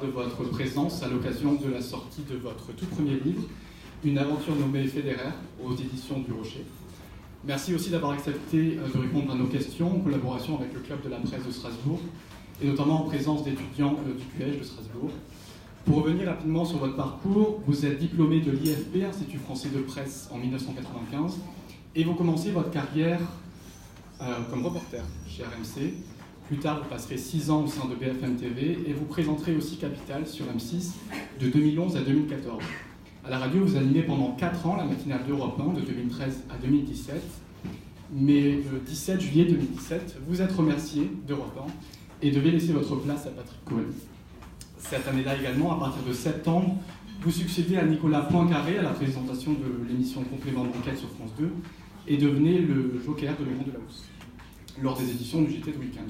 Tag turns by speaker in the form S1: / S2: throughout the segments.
S1: de votre présence à l'occasion de la sortie de votre tout premier livre, Une aventure nommée Federer, aux éditions du Rocher. Merci aussi d'avoir accepté de répondre à nos questions en collaboration avec le Club de la Presse de Strasbourg, et notamment en présence d'étudiants du QH de Strasbourg. Pour revenir rapidement sur votre parcours, vous êtes diplômé de l'IFP, Institut français de presse, en 1995, et vous commencez votre carrière comme reporter chez RMC. Plus tard, vous passerez 6 ans au sein de BFM TV et vous présenterez aussi Capital sur M6 de 2011 à 2014. À la radio, vous animez pendant 4 ans la matinale d'Europe 1 de 2013 à 2017. Mais le 17 juillet 2017, vous êtes remercié d'Europe 1 et devez laisser votre place à Patrick Cohen. Cette année-là également, à partir de septembre, vous succédez à Nicolas Poincaré à la présentation de l'émission Complément d'enquête sur France 2 et devenez le joker de Laurent Delahousse lors des éditions du JT de Week-end.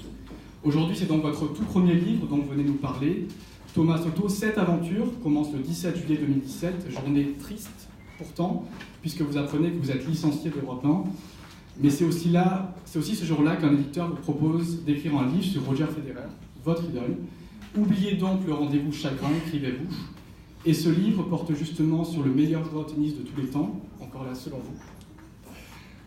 S1: Aujourd'hui, c'est donc votre tout premier livre dont vous venez nous parler. Thomas Soto, cette aventure commence le 17 juillet 2017, journée triste pourtant, puisque vous apprenez que vous êtes licencié d'Europe 1. Mais c'est aussi ce jour-là qu'un éditeur vous propose d'écrire un livre sur Roger Federer, votre idole. Oubliez donc le rendez-vous chagrin, écrivez-vous. Et ce livre porte justement sur le meilleur joueur de tennis de tous les temps, encore là selon vous.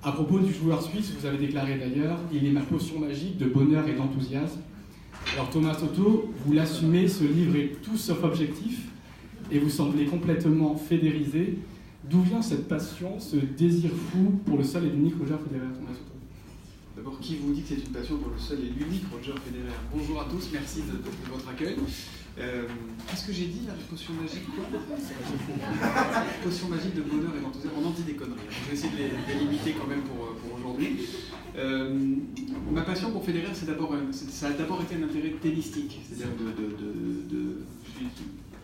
S1: À propos du joueur suisse, vous avez déclaré d'ailleurs « Il est ma potion magique de bonheur et d'enthousiasme ». Alors Thomas Soto, vous l'assumez, ce livre est tout sauf objectif et vous semblez complètement fédérisé. D'où vient cette passion, ce désir fou pour le seul et l'unique Roger Federer, Thomas Soto?
S2: D'abord, qui vous dit que c'est une passion pour le seul et l'unique Roger Federer? Bonjour à tous, merci de votre accueil. Qu'est-ce que j'ai dit là? Potion magique quoi? Potion magique de bonheur et d'enthousiasme. On en dit des conneries. Je vais essayer de les limiter quand même pour aujourd'hui. Ma passion pour Federer, ça a d'abord été un intérêt tennistique. C'est-à-dire je suis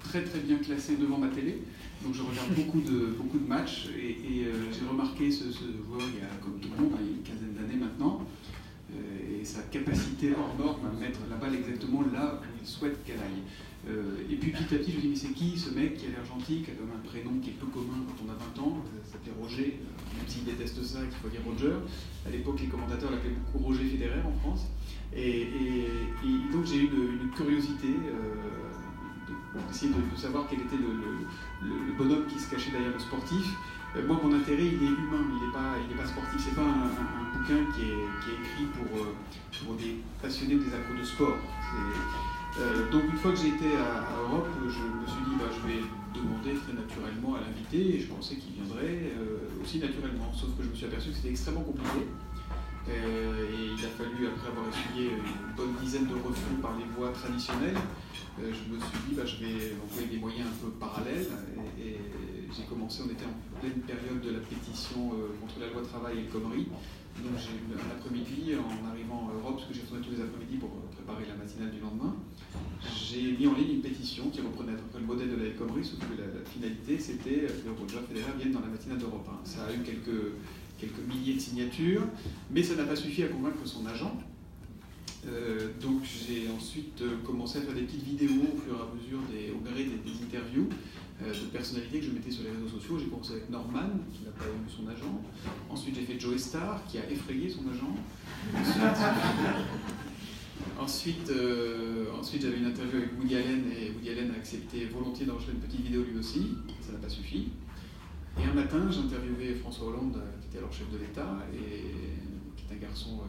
S2: très très bien classé devant ma télé. Donc je regarde beaucoup de matchs et j'ai remarqué ce joueur il y a, comme tout le monde, il y a une quinzaine d'années maintenant. Et sa capacité hors norme à mettre la balle exactement là où il souhaite qu'elle aille. Et puis petit à petit, je me dis, mais c'est qui ce mec qui a l'air gentil, qui a comme un prénom qui est peu commun quand on a 20 ans, ça s'appelait Roger, même s'il déteste ça, qu'il faut dire Roger. À l'époque, les commentateurs l'appelaient beaucoup Roger Federer en France. Et donc j'ai eu une curiosité d'essayer de savoir quel était le bonhomme qui se cachait derrière le sportif. Moi, mon intérêt, il est humain, il n'est pas sportif. C'est pas un bouquin qui est écrit pour des passionnés, des accros de sport. Donc, une fois que j'ai été à Europe, je me suis dit, je vais demander très naturellement à l'invité, et je pensais qu'il viendrait aussi naturellement. Sauf que je me suis aperçu que c'était extrêmement compliqué. Et il a fallu, après avoir essuyé une bonne dizaine de refus par les voies traditionnelles, je me suis dit, je vais employer des moyens un peu parallèles. Et j'ai commencé, on était en pleine période de la pétition contre la loi travail et le conneries. Donc j'ai eu un après-midi, en arrivant en Europe, parce que j'ai retourné tous les après-midi pour préparer la matinale du lendemain, j'ai mis en ligne une pétition qui reprenait un peu le modèle de la connerie, sauf que la finalité c'était que Roger Federer vienne dans la matinale d'Europe 1. Ça a eu quelques milliers de signatures, mais ça n'a pas suffi à convaincre son agent. Donc j'ai ensuite commencé à faire des petites vidéos au fur et à mesure au gré des interviews de personnalités que je mettais sur les réseaux sociaux. J'ai commencé avec Norman, qui n'a pas eu son agent. Ensuite j'ai fait Joe Star, qui a effrayé son agent. Ensuite j'avais une interview avec Woody Allen, et Woody Allen a accepté volontiers d'enregistrer une petite vidéo lui aussi. Ça n'a pas suffi. Et un matin, j'interviewais François Hollande, qui était alors chef de l'État, et qui est un garçon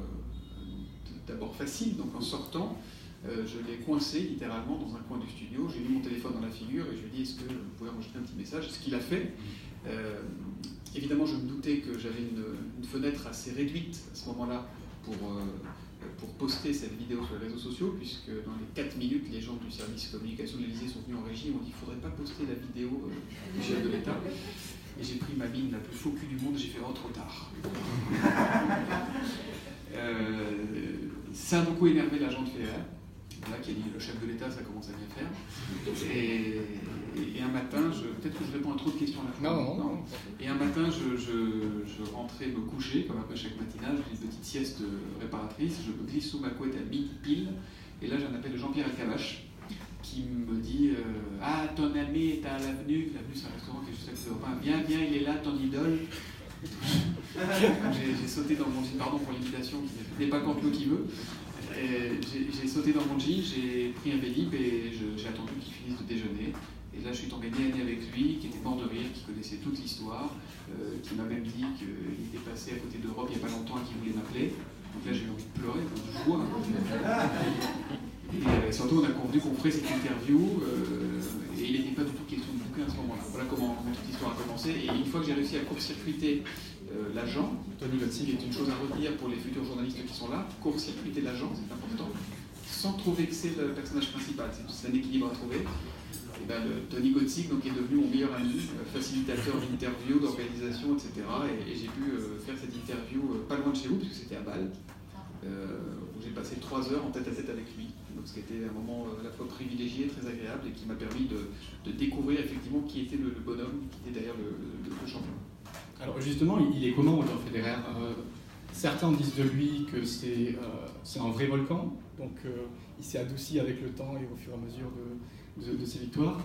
S2: d'abord facile. Donc en sortant, je l'ai coincé littéralement dans un coin du studio. J'ai mis mon téléphone dans la figure et je lui ai dit, est-ce que vous pouvez enregistrer un petit message? Ce qu'il a fait. Évidemment, je me doutais que j'avais une fenêtre assez réduite à ce moment-là pour poster cette vidéo sur les réseaux sociaux, puisque dans les 4 minutes, les gens du service communication de l'Élysée sont venus en régie et m'ont dit, il ne faudrait pas poster la vidéo du chef de l'État. Et j'ai pris ma mine la plus faux cul du monde et j'ai fait « oh, trop tard ». Ça a beaucoup énervé l'agent de Federer, qui a dit le chef de l'État, ça commence à bien faire. Et un matin, peut-être que je réponds à trop de questions là.
S1: Non.
S2: Et un matin, je rentrais me coucher, comme après chaque matinale, je fais une petite sieste réparatrice, je me glisse sous ma couette à midi pile, et là j'ai un appel de Jean-Pierre Elkabbach qui me dit ah, ton ami est à l'avenue. L'avenue, c'est un restaurant qui est juste à côté de l'Europe 1. Viens, il est là, ton idole. J'ai sauté dans mon jean, pardon pour l'imitation, qui n'est pas Campio qui veut. J'ai sauté dans mon jean, j'ai pris un Vélib et j'ai attendu qu'il finisse connaissait toute l'histoire, qui m'a même dit qu'il était passé à côté d'Europe il n'y a pas longtemps et qu'il voulait m'appeler. Donc là, j'ai eu envie de pleurer, de joie. Et surtout, on a convenu qu'on ferait cette interview, et il n'était pas du tout question de bouquin à ce moment-là. Voilà comment toute l'histoire a commencé. Et une fois que j'ai réussi à court-circuiter l'agent, Tony Gotzig est une chose à retenir pour les futurs journalistes qui sont là, court-circuiter l'agent, c'est important, sans trop vexer le personnage principal. C'est un équilibre à trouver. Et ben, Tony Gotzig donc, est devenu mon meilleur ami, facilitateur d'interview, d'organisation, etc. Et j'ai pu faire cette interview pas loin de chez vous, puisque c'était à Bâle, où j'ai passé 3 heures en tête-à-tête avec lui. Donc, ce qui était un moment à la fois privilégié, très agréable, et qui m'a permis de découvrir effectivement qui était le bonhomme, qui était derrière le champion. Alors
S1: justement, il est comment Roger Federer? Certains disent de lui que c'est un vrai volcan, donc il s'est adouci avec le temps et au fur et à mesure de ses victoires.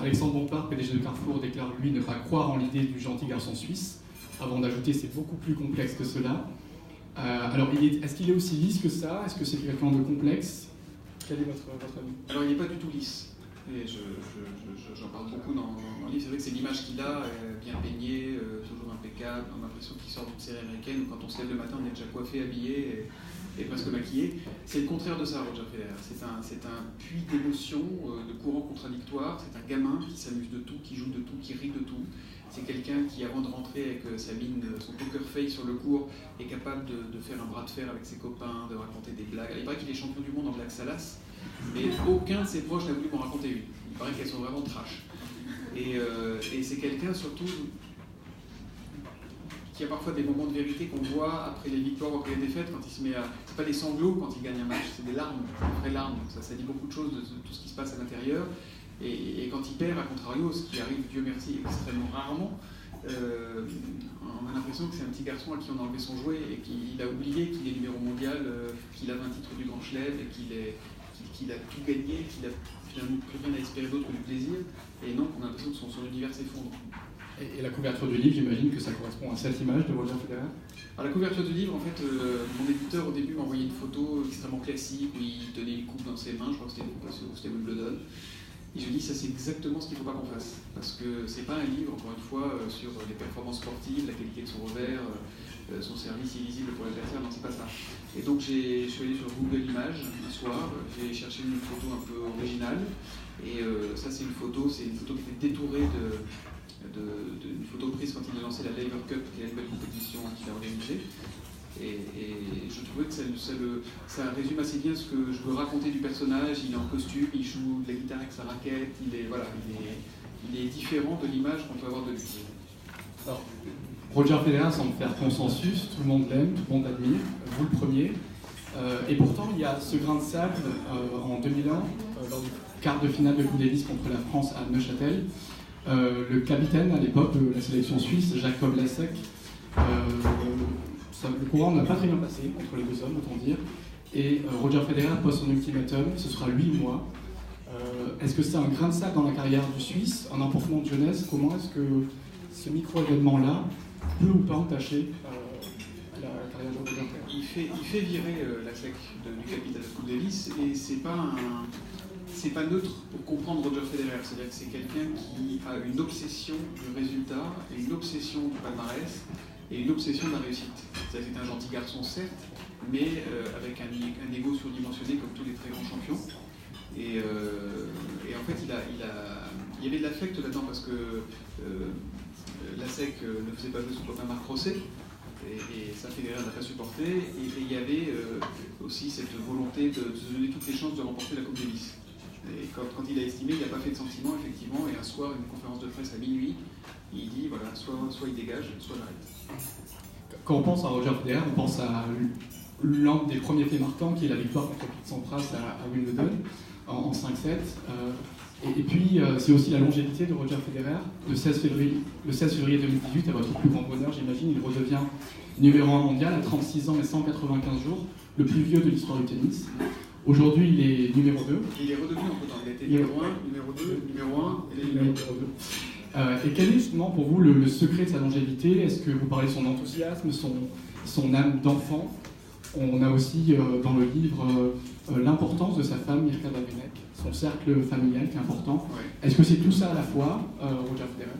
S1: Alexandre Bompard, PDG de Carrefour, déclare lui ne pas croire en l'idée du gentil garçon suisse, avant d'ajouter c'est beaucoup plus complexe que cela. Alors est-ce qu'il est aussi lisse que ça? Est-ce que c'est quelqu'un de complexe? Quel est votre avis?
S2: Alors il n'est pas du tout lisse. Et j'en parle beaucoup dans le livre. C'est vrai que c'est l'image qu'il a, bien peignée, toujours impeccable. On a l'impression qu'il sort d'une série américaine où quand on se lève le matin, on est déjà coiffé, habillé et presque maquillé. C'est le contraire de ça, Roger Federer. C'est un puits d'émotions, de courants contradictoires. C'est un gamin qui s'amuse de tout, qui joue de tout, qui rit de tout. C'est quelqu'un qui, avant de rentrer avec sa mine, son poker face sur le court, est capable de faire un bras de fer avec ses copains, de raconter des blagues. Il paraît qu'il est champion du monde en blague salace, mais aucun de ses proches n'a voulu m'en raconter une. Il paraît qu'elles sont vraiment trash. Et c'est quelqu'un surtout qui a parfois des moments de vérité qu'on voit après les victoires ou après les défaites, quand il se met à... C'est pas des sanglots quand il gagne un match, c'est des larmes, des vraies larmes. Donc ça dit beaucoup de choses de tout ce qui se passe à l'intérieur. Et quand il perd, à contrario, ce qui arrive, Dieu merci, extrêmement rarement, on a l'impression que c'est un petit garçon à qui on a enlevé son jouet et qu'il a oublié qu'il est numéro mondial, qu'il a 20 titres du Grand Chelem et qu'il a tout gagné, qu'il a finalement plus rien à espérer d'autre que du plaisir. Et non, on a l'impression que son univers s'effondre.
S1: Et la couverture du livre, j'imagine que ça correspond à cette image de Roger Federer?
S2: Alors la couverture du livre, en fait, mon éditeur au début m'a envoyé une photo extrêmement classique où il tenait une coupe dans ses mains, je crois que c'était Wimbledon. Et je dis, ça c'est exactement ce qu'il ne faut pas qu'on fasse. Parce que c'est pas un livre, encore une fois, sur les performances sportives, la qualité de son revers, son service illisible pour l'adversaire, non, c'est pas ça. Et donc je suis allé sur Google Images un soir, j'ai cherché une photo un peu originale. Et ça c'est une photo qui était détourée d'une photo prise quand il a lancé la Laver Cup, qui est la nouvelle compétition qu'il a organisée. Et je trouvais que ça résume assez bien ce que je veux raconter du personnage. Il est en costume, il joue de la guitare avec sa raquette, il est différent de l'image qu'on peut avoir de lui.
S1: Alors, Roger Federer semble faire consensus, tout le monde l'aime, tout le monde l'admire, vous le premier. Et pourtant, il y a ce grain de sable en 2001, lors du quart de finale de Coupe Davis contre la France à Neuchâtel. Le capitaine à l'époque de la sélection suisse, Jacob Lasek, le courant n'a pas très bien passé entre les deux hommes, autant dire. Et Roger Federer pose son ultimatum, ce sera lui ou moi. Est-ce que c'est un grain de sable dans la carrière du Suisse, un emportement de jeunesse? Comment est-ce que ce micro-événement-là peut ou pas entacher la carrière de Roger Federer?
S2: Il fait virer Lasek du capitaine de Coupe Davis et c'est pas neutre pour comprendre Roger Federer. C'est-à-dire que c'est quelqu'un qui a une obsession du résultat et une obsession du palmarès et une obsession de la réussite. C'est-à-dire que c'est un gentil garçon, certes, mais avec un ego surdimensionné comme tous les très grands champions. Et en fait, il y avait de l'affect là-dedans parce que Lasek ne faisait pas jouer son copain Marc Rosset, et ça Federer n'a pas supporté. Et il y avait aussi cette volonté de se donner toutes les chances de remporter la Coupe Davis. Et quand il a estimé, il n'a pas fait de sentiment, effectivement, et un soir, une conférence de presse à minuit, il dit, voilà, soit il dégage, soit j'arrête.
S1: Quand on pense à Roger Federer, on pense à l'un des premiers faits marquants, qui est la victoire contre Pete Sampras à Wimbledon, en 5-7. Et puis, c'est aussi la longévité de Roger Federer. Le 16 février 2018, à votre plus grand bonheur, j'imagine, il redevient numéro 1 mondial à 36 ans et 195 jours, le plus vieux de l'histoire du tennis. Aujourd'hui, il est numéro 2.
S2: Il est redevenu entre-temps. Il a été numéro 1, numéro 2, numéro 1 et numéro 2.
S1: Et quel est justement pour vous le secret de sa longévité? Est-ce que vous parlez de son enthousiasme, son âme d'enfant? On a aussi dans le livre l'importance de sa femme, Mirka Babinek, son cercle familial qui est important.
S2: Ouais.
S1: Est-ce que c'est tout ça à la fois, Roger Federer?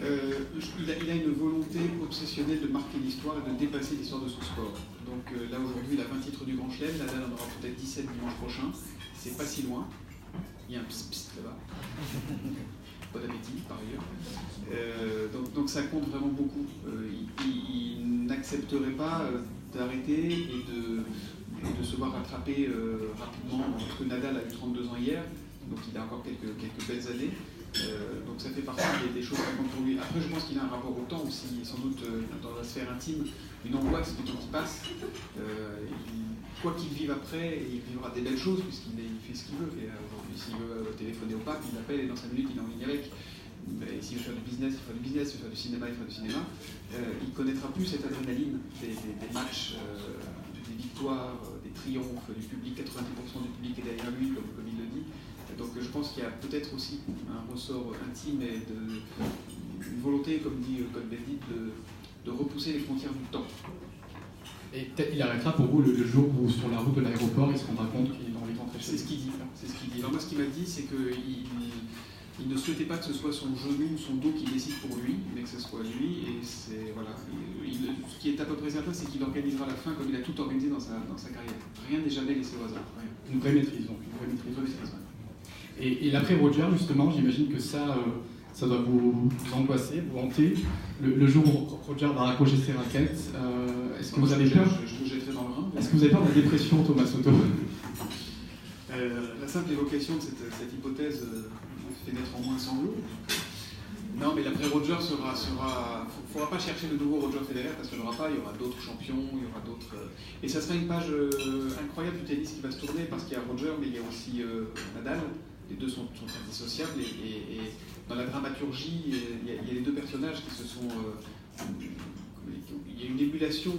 S2: Il a une volonté obsessionnelle de marquer l'histoire et de dépasser l'histoire de son sport. Donc là aujourd'hui il a 20 titres du Grand Chelem, Nadal en aura peut-être 17 dimanche prochain, c'est pas si loin, il y a un psst là-bas, bon appétit par ailleurs, donc ça compte vraiment beaucoup. Il n'accepterait pas d'arrêter et de se voir rattraper rapidement, parce que Nadal a eu 32 ans hier, donc il a encore quelques belles années. Donc ça fait partie des choses qui comptent pour lui. Après, je pense qu'il a un rapport au temps aussi, sans doute dans la sphère intime, une angoisse du temps qui passe. Quoi qu'il vive après, il vivra des belles choses puisqu'il fait ce qu'il veut. Aujourd'hui, s'il veut téléphoner au pape, il l'appelle et dans 5 minutes, il est en ligne avec. Mais s'il veut faire du business, il fera du business. S'il veut faire du cinéma, il fera du cinéma. Il connaîtra plus cette adrénaline des matchs, des victoires, des triomphes du public. 90% du public est derrière lui, comme il le dit. Donc je pense qu'il y a peut-être aussi un ressort intime et une volonté, comme dit Cohn-Bendit, de repousser les frontières du temps.
S1: Et il arrêtera pour vous le jour où, sur la route de l'aéroport, il se rendra compte qu'il a envie de rentrer chez lui.
S2: C'est ce qu'il dit. Alors moi, ce qu'il m'a dit, c'est qu'il ne souhaitait pas que ce soit son genou ou son dos qui décide pour lui, mais que ce soit lui. Et c'est voilà. Ce qui est à peu près certain, c'est qu'il organisera la fin comme il a tout organisé dans sa carrière. Rien n'est jamais laissé au hasard. Rien.
S1: Une vraie maîtrise, donc. Une vraie maîtrise. Et l'après Roger, justement, j'imagine que ça doit vous angoisser, vous hanter. Le jour où Roger va raccrocher ses raquettes, est-ce que vous avez peur?
S2: Je me jetterai dans le Rhin.
S1: Est-ce que vous avez peur de la dépression, Thomas Soto?
S2: La simple évocation de cette hypothèse fait naître en moi un sanglot. Non, mais l'après Roger il ne faudra pas chercher le nouveau Roger Federer parce qu'il n'y en aura pas, il y aura d'autres champions, il y aura d'autres. Et ça sera une page incroyable du tennis qui va se tourner parce qu'il y a Roger, mais il y a aussi Nadal. Les deux sont très dissociables et dans la dramaturgie, il y a les deux personnages qui se sont. Il y a une émulation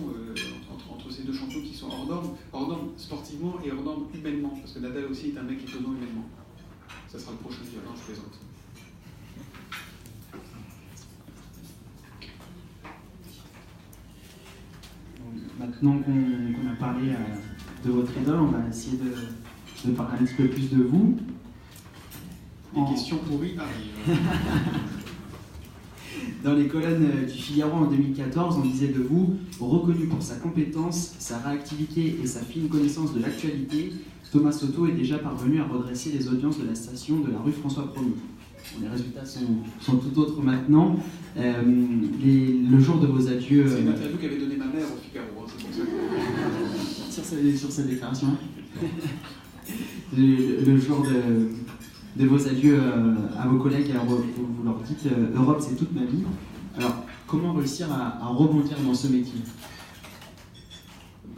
S2: entre ces deux champions qui sont hors normes sportivement et hors normes humainement, parce que Nadal aussi est un mec étonnant humainement. Ça sera le prochain film, non, je plaisante.
S3: Maintenant qu'on a parlé de votre idole, on va essayer de parler un petit peu plus de vous.
S2: Les questions pourries arrivent.
S3: Dans les colonnes du Figaro en 2014, on disait de vous, reconnu pour sa compétence, sa réactivité et sa fine connaissance de l'actualité, Thomas Soto est déjà parvenu à redresser les audiences de la station de la rue François 1er. Bon, les résultats sont tout autres maintenant. Le jour de vos adieux...
S2: C'est une interview qu'avait donnée ma mère au Figaro, hein, c'est pour ça que...
S3: sur cette déclaration. Le jour de vos adieux à vos collègues, alors vous leur dites Europe c'est toute ma vie. Alors comment réussir à rebondir dans ce métier?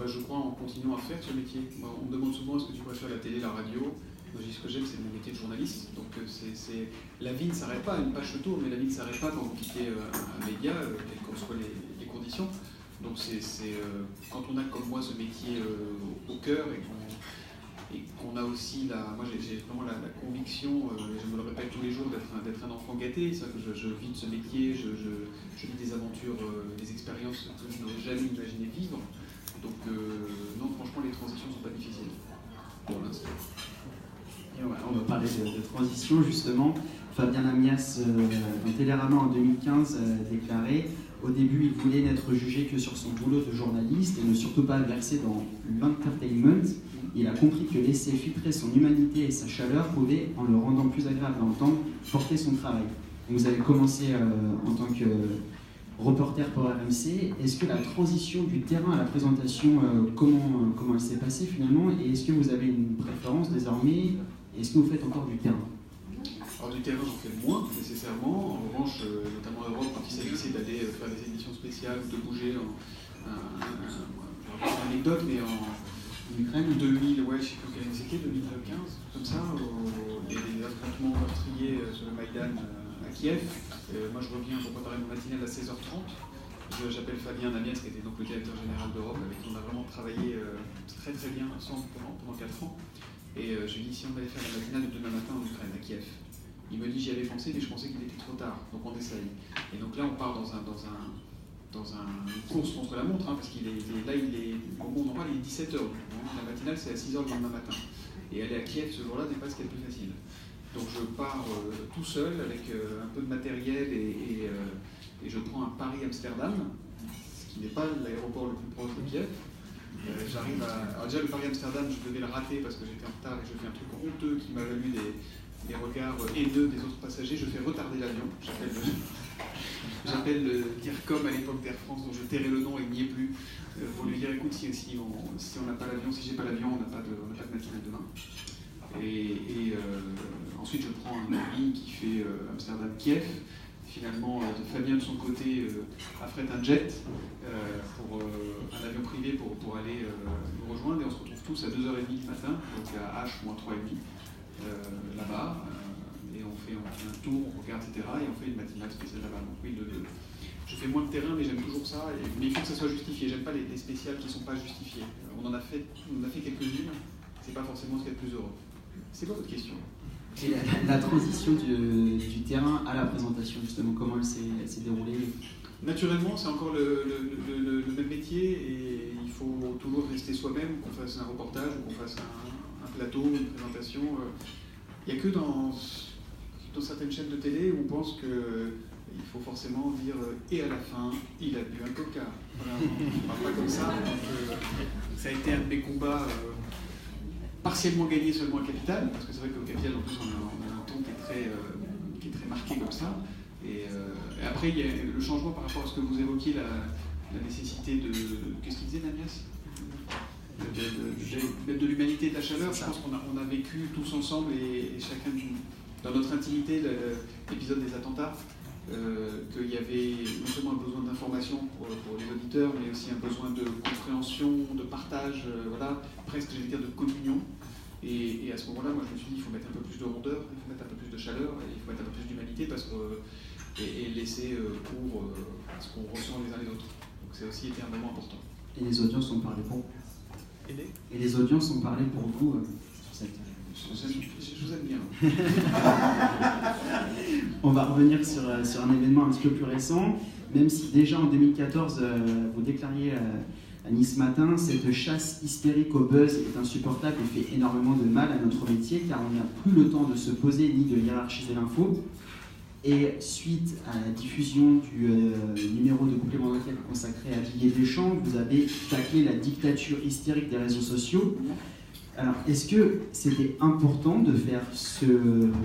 S2: Je crois en continuant à faire ce métier. On me demande souvent est-ce que tu préfères la télé, la radio. Moi je dis ce que j'aime c'est mon métier de journaliste. Donc la vie ne s'arrête pas, une page se tourne, mais la vie ne s'arrête pas quand vous quittez un média, quelles que soient les conditions. Donc quand on a comme moi ce métier au cœur et qu'on a aussi moi j'ai vraiment la conviction, je me le répète tous les jours, d'être un enfant gâté, c'est-à-dire que je vis de ce métier, je vis des aventures, des expériences que je n'aurais jamais imaginé vivre. Donc non, franchement les transitions ne sont pas difficiles pour l'instant.
S3: Et voilà, on va parler de transition justement. Fabien Amias, dans Télérama en 2015, déclarait « Au début, il voulait n'être jugé que sur son boulot de journaliste et ne surtout pas verser dans l'entertainment. Il a compris que laisser filtrer son humanité et sa chaleur pouvait, en le rendant plus agréable à entendre, porter son travail. » Vous avez commencé en tant que reporter pour RMC. Est-ce que la transition du terrain à la présentation, comment elle s'est passée finalement? Et est-ce que vous avez une préférence désormais? Est-ce que vous faites encore du terrain?
S2: Alors du terrain, j'en fais moins nécessairement. En revanche, notamment en Europe, quand il s'agissait d'aller faire des éditions spéciales, de bouger en anecdote, mais en Ukraine, 2000, ouais, je sais plus quelle année c'était, 2015, comme ça, les affrontements meurtriers sur le Maïdan à Kiev. Moi, je reviens pour préparer mon matinale à 16h30. J'appelle Fabien Amias, qui était donc le directeur général d'Europe, avec qui on a vraiment travaillé très très bien ensemble pendant 4 ans. Et je lui dis, si on allait faire la matinale de demain matin en Ukraine, à Kiev. Il me dit, j'y avais pensé, mais je pensais qu'il était trop tard, donc on essaye. Et donc là, on part dans une course contre la montre, hein, parce qu'il est là, au moment où on en parle, il est 17h. La matinale, c'est à 6h le lendemain matin. Et aller à Kiev ce jour-là n'est pas ce qui est le plus facile. Donc je pars tout seul avec un peu de matériel et je prends un Paris-Amsterdam, ce qui n'est pas l'aéroport le plus proche de Kiev. J'arrive à... Alors déjà, le Paris-Amsterdam, je devais le rater parce que j'étais en retard et je fais un truc honteux qui m'a valu des regards haineux des autres passagers. Je fais retarder l'avion. J'appelle le DIRCOM à l'époque d'Air France, dont je tairai le nom et il n'y est plus, pour lui dire écoute, si on n'a pas l'avion, si j'ai pas l'avion, on n'a pas de matinale demain. Ensuite, je prends un ligne qui fait Amsterdam-Kiev. Finalement, Fabien de son côté affrète un jet pour un avion privé pour aller nous rejoindre et on se retrouve tous à 2h30 du matin, donc à H-3h30 là-bas. Et on fait un tour, on regarde, etc. Et on fait une matinale spéciale là-bas. Donc oui, je fais moins de terrain, mais j'aime toujours ça. Mais il faut que ça soit justifié. J'aime pas les spéciales qui ne sont pas justifiées. On en a fait quelques-unes. C'est pas forcément ce qu'il y a de plus heureux. C'est quoi votre question?
S3: Et la transition du terrain à la présentation, justement, comment elle s'est déroulée?
S2: Naturellement, c'est encore le même métier et il faut toujours rester soi-même, qu'on fasse un reportage ou qu'on fasse un plateau, une présentation. Il n'y a que dans certaines chaînes de télé où on pense qu'il faut forcément dire et à la fin, il a bu un coca. Voilà, on ne parle pas comme ça. Donc, ça a été un de mes combats partiellement gagné seulement à Capital, parce que c'est vrai qu'au Capital, en plus, on a un ton qui est très marqué comme ça. Et après, il y a le changement par rapport à ce que vous évoquiez, la nécessité de... Qu'est-ce qu'il disait, Namias? De l'humanité et de la chaleur. Je pense qu'on a vécu tous ensemble et chacun dans notre intimité l'épisode des attentats, qu'il y avait non seulement un besoin d'information pour les auditeurs, mais aussi un besoin de compréhension, de partage, voilà, presque, j'allais dire, de communion. Et à ce moment-là, moi, je me suis dit, il faut mettre un peu plus de rondeur, il faut mettre un peu plus de chaleur, et il faut mettre un peu plus d'humanité et laisser cours à ce qu'on ressent les uns les autres. Donc ça a aussi été un moment important.
S3: Et les audiences ont parlé pour vous. Et les audiences ont parlé pour vous sur cette...
S2: Je vous aime bien.
S3: On va revenir sur un événement un petit peu plus récent, même si déjà en 2014, vous déclariez à Nice Matin, cette chasse hystérique au buzz est insupportable et fait énormément de mal à notre métier car on n'a plus le temps de se poser ni de hiérarchiser l'info. Et suite à la diffusion du numéro de complément d'enquête consacré à Didier Deschamps, vous avez taclé la dictature hystérique des réseaux sociaux. Alors, est-ce que c'était important de faire ce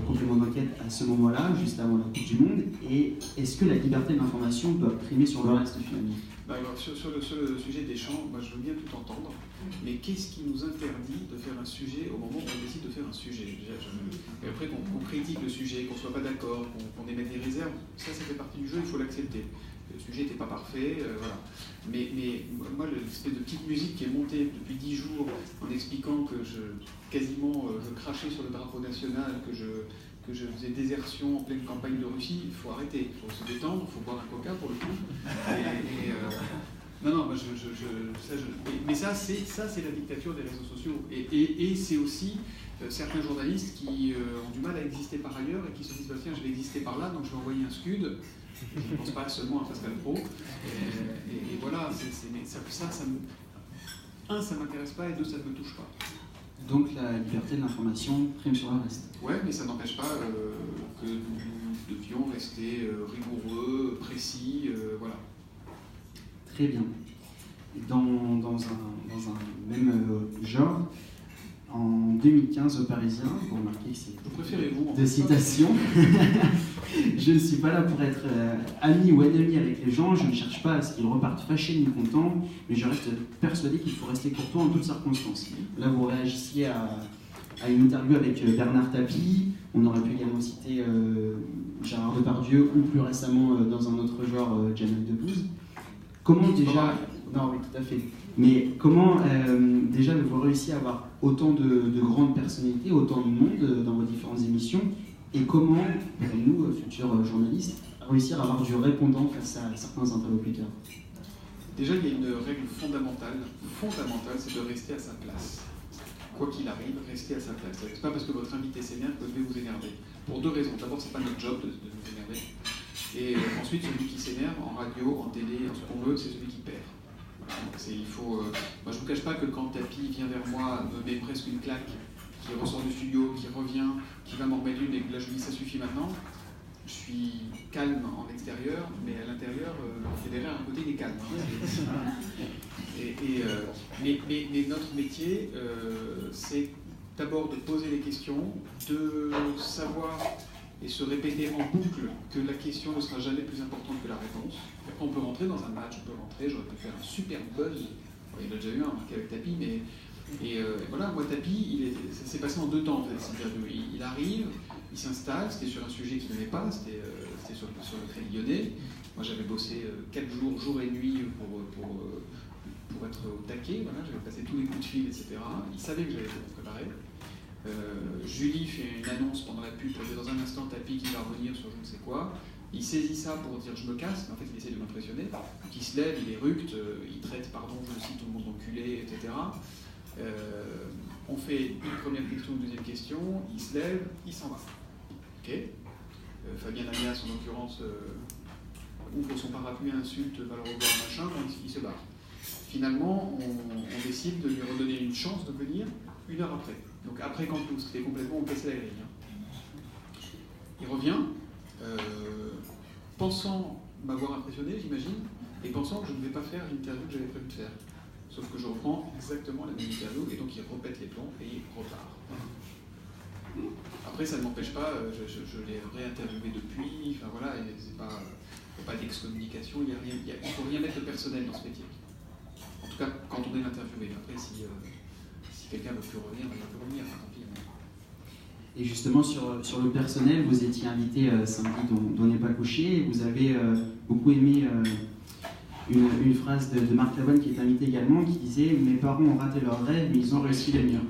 S3: complément d'enquête à ce moment-là, juste avant la Coupe du Monde, et est-ce que la liberté de l'information doit primer sur le reste finalement?
S2: Alors, sur le sujet des champs, moi, je veux bien tout entendre, mais qu'est-ce qui nous interdit de faire un sujet au moment où on décide de faire un sujet? Et après, qu'on critique le sujet, qu'on ne soit pas d'accord, qu'on émette des réserves, ça fait partie du jeu, il faut l'accepter. Le sujet n'était pas parfait, voilà. Mais moi, l'espèce de petite musique qui est montée depuis 10 jours en expliquant que je crachais sur le drapeau national, que je faisais désertion en pleine campagne de Russie, il faut arrêter, il faut se détendre, il faut boire un coca pour le coup. Non, moi mais ça c'est la dictature des réseaux sociaux. Et c'est aussi certains journalistes qui ont du mal à exister par ailleurs et qui se disent bah, tiens, je vais exister par là, donc je vais envoyer un scud. Je ne pense pas seulement à Pascal Pro. Et voilà, ça ne m'intéresse pas et deux, ça ne me touche pas.
S3: Donc la liberté de l'information prime sur le reste.
S2: Ouais, mais ça n'empêche pas que nous devions rester rigoureux, précis, voilà.
S3: Très bien. Dans un même genre, en 2015 au Parisien, vous remarquez que c'est de citation. Je ne suis pas là pour être ami ou ennemi avec les gens, je ne cherche pas à ce qu'ils repartent fâchés ni contents, mais je reste persuadé qu'il faut rester courtois en toutes circonstances. Là, vous réagissiez à une interview avec Bernard Tapie, on aurait pu également citer Gérard Depardieu, ou plus récemment, dans un autre genre, Jamel Debbouze. Comment déjà... Non, oui, tout à fait. Mais comment déjà vous réussissez à avoir autant de grandes personnalités, autant de monde dans vos différentes émissions, et comment, nous, futurs journalistes, réussir à avoir du répondant face à certains interlocuteurs?
S2: Déjà, il y a une règle fondamentale, c'est de rester à sa place. Quoi qu'il arrive, restez à sa place. C'est pas parce que votre invité s'énerve que vous devez vous énerver. Pour deux raisons. D'abord, c'est pas notre job de nous énerver. Et ensuite, celui qui s'énerve, en radio, en télé, en ce qu'on veut, c'est celui qui perd. Voilà, donc moi, je ne vous cache pas que quand Tapi vient vers moi, me met presque une claque, qui ressort du studio, qui revient, qui va m'en remettre une, et que là je me dis ça suffit maintenant. Je suis calme en extérieur, mais à l'intérieur, Federer, à un côté, il est calme. Mais notre métier, c'est d'abord de poser les questions, de savoir et se répéter en boucle que la question ne sera jamais plus importante que la réponse. Après, on peut rentrer dans un match, on peut rentrer, j'aurais pu faire un super buzz. Il y en a déjà eu un marqué avec Tapi, mais voilà, moi Tapi, ça s'est passé en 2 temps en fait. C'est-à-dire qu'il arrive, il s'installe, c'était sur un sujet qu'il n'aimait pas, c'était sur le Crédit Lyonnais. Moi j'avais bossé 4 jours, jour et nuit pour être au taquet, voilà, j'avais passé tous les coups de fil, etc. Il savait que j'avais tout préparé. Julie fait une annonce pendant la pub, dans un instant Tapi qui va revenir sur je ne sais quoi. Il saisit ça pour dire je me casse, mais en fait il essaie de m'impressionner. Donc il se lève, il éructe, il traite, pardon, je le cite, tout le monde d'enculé, etc. On fait une première question, une deuxième question, il se lève, il s'en va. Ok. Fabien Amias, en l'occurrence, ouvre son parapluie, insulte, va le revoir, machin, il se barre. Finalement, on décide de lui redonner une chance de venir 1 heure après. Donc après Campus, c'était complètement, on cassait la grille. Il revient, pensant m'avoir impressionné, j'imagine, et pensant que je ne vais pas faire l'interview que j'avais prévu de faire. Sauf que je reprends exactement la même interview, et donc il repète les plombs et il repart. Après, ça ne m'empêche pas, je l'ai réinterviewé depuis, enfin voilà, il n'y a pas d'excommunication, il ne faut rien mettre de personnel dans ce métier. En tout cas, quand on est interviewé. Après, si quelqu'un ne veut plus revenir, il va plus revenir, tant pis.
S3: Et justement, sur le personnel, vous étiez invité samedi dont n'est pas couché, et vous avez beaucoup aimé une phrase de Marc Lavoine qui est invité également, qui disait « Mes parents ont raté leur rêve, mais ils ont réussi les miens ».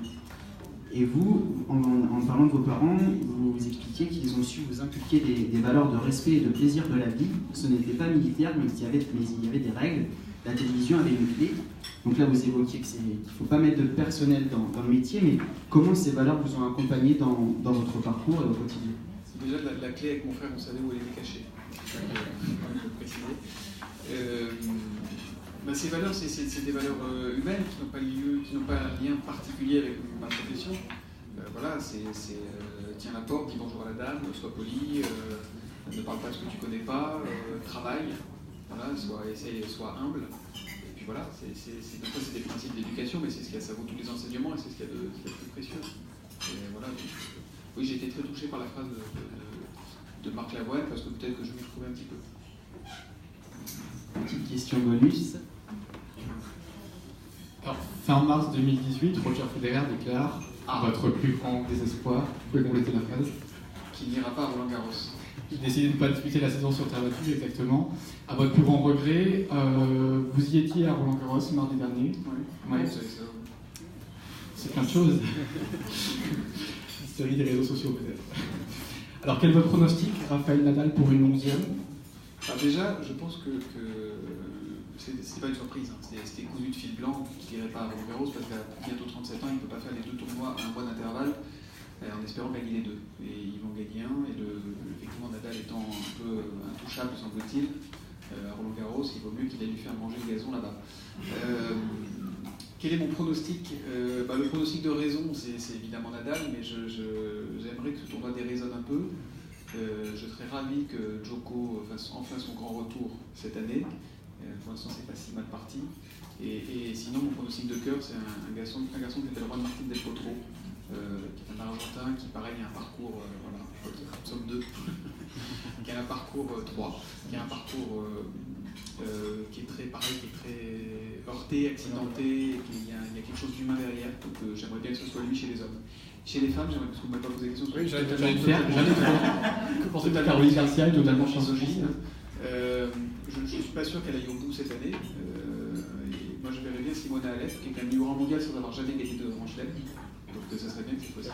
S3: Et vous, en parlant de vos parents, vous expliquiez qu'ils ont su vous inculquer des valeurs de respect et de plaisir de la vie. Ce n'était pas militaire, mais il y avait des règles. La télévision avait une clé. Donc là, vous évoquiez qu'il ne faut pas mettre de personnel dans le métier, mais comment ces valeurs vous ont accompagné dans votre parcours et au quotidien?
S2: Déjà, la clé avec mon frère, on savait où elle était cachée. Je peux préciser. Ces valeurs, c'est des valeurs humaines qui n'ont pas un lien particulier avec ma profession. Voilà, tiens la porte, dis bonjour à la dame, sois poli, ne parle pas de ce que tu connais pas, travaille, voilà, sois humble. Et puis voilà, c'est des principes d'éducation, mais c'est ce qu'il y a, ça vaut tous les enseignements et c'est ce qu'il y a de plus précieux. Et voilà, oui, j'ai été très touché par la phrase de Marc Lavoine, parce que peut-être que je m'y retrouvais un petit peu.
S3: Petite question bonus.
S1: Alors, fin mars 2018, Roger Federer déclare votre plus grand désespoir. Vous pouvez compléter la phrase.
S2: Qu'il n'ira pas à Roland-Garros.
S1: Il décide de ne pas disputer la saison sur terre battue, exactement. À votre plus grand regret, vous y étiez à Roland-Garros mardi dernier.
S2: Oui, ouais.
S1: C'est plein de choses. Série des réseaux sociaux, peut-être. Alors, quel est votre pronostic, Rafael Nadal, pour une 11e?
S2: Déjà, je pense que c'était pas une surprise. Hein. C'était cousu de fil blanc qui n'irait pas à Roland-Garros parce qu'à bientôt 37 ans, il ne peut pas faire les 2 tournois à un mois d'intervalle en espérant gagner les 2. Et ils vont gagner un, et effectivement, Nadal étant un peu intouchable, semble-t-il, à Roland-Garros, il vaut mieux qu'il aille lui faire manger le gazon là-bas. Quel est mon pronostic? Le pronostic de raison, c'est évidemment Nadal, mais j'aimerais que ce tournoi déraisonne un peu. Je serais ravi que Djoko fasse enfin son grand retour cette année. Pour l'instant, c'est pas si mal parti. Et sinon, mon pronostic de cœur, c'est un garçon qui s'appelle Juan Martín del Potro, qui est un Argentin qui, pareil, a un parcours, voilà, nous sommes 2, qui a un parcours 3, qui a un parcours qui est très, pareil, qui est très heurté, accidenté, et il y a quelque chose d'humain derrière. Donc j'aimerais bien que ce soit lui chez les hommes. Chez les femmes, j'aimerais, parce que vous ne m'avez pas posé la question.
S1: Oui, j'allais le faire. Que pensez-vous de Caroline Garcia, totalement chansoniste?
S2: Je ne suis pas sûr qu'elle aille au bout cette année. Moi, je verrais bien Simona Halep, qui est un numéro 1 mondial sans avoir jamais gagné de Grand Chelem. Donc, ça serait bien que cette fois-ci.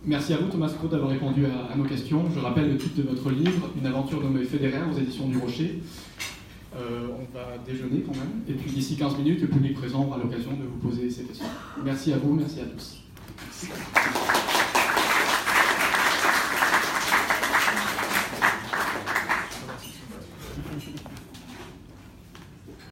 S1: Merci à vous, Thomas Crowe, d'avoir répondu à nos questions. Je rappelle le titre de votre livre, Une aventure nommée Federer, aux éditions du Rocher. On va déjeuner quand même. Et puis, d'ici 15 minutes, le public présent aura l'occasion de vous poser ces questions. Merci à vous, merci à tous. Merci.